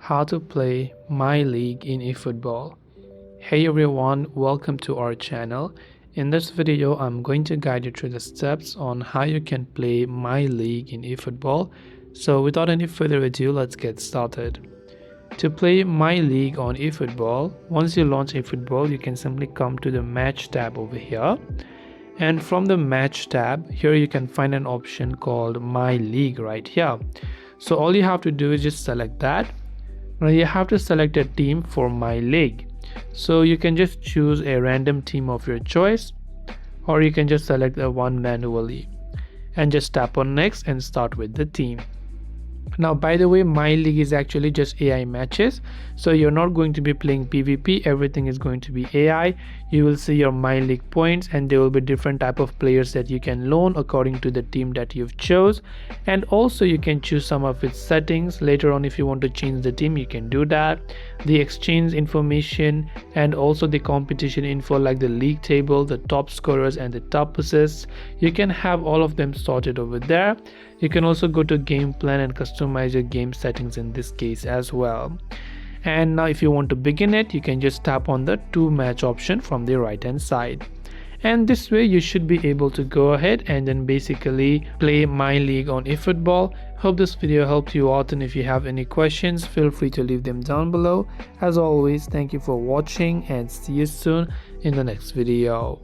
how to play My League in eFootball. Hey everyone, welcome to our channel. In this video, I'm going to guide you through the steps on how you can play My League in eFootball. So without any further ado, let's get started. To play My League on eFootball, once you launch eFootball, you can simply come to the Match tab over here. And from the Match tab, here you can find an option called My League right here. So all you have to do is just select that. Now you have to select a team for My League. So you can just choose a random team of your choice, or you can just select a one manually and just tap on next and start with the team. Now by the way, My League is actually just AI matches, so you're not going to be playing PvP. Everything is going to be AI. You will see your My League points, and there will be different type of players that you can loan according to the team that you've chose. And also you can choose some of its settings. Later on, if you want to change the team, you can do that. The exchange information and also the competition info, like the league table, the top scorers and the top assists, you can have all of them sorted over there. You can also go to game plan and customize your game settings in this case as well. And now if you want to begin it, you can just tap on the 2 match option from the right hand side. And this way you should be able to go ahead and then basically play My League on eFootball. Hope this video helped you out, and if you have any questions, feel free to leave them down below. As always, thank you for watching and see you soon in the next video.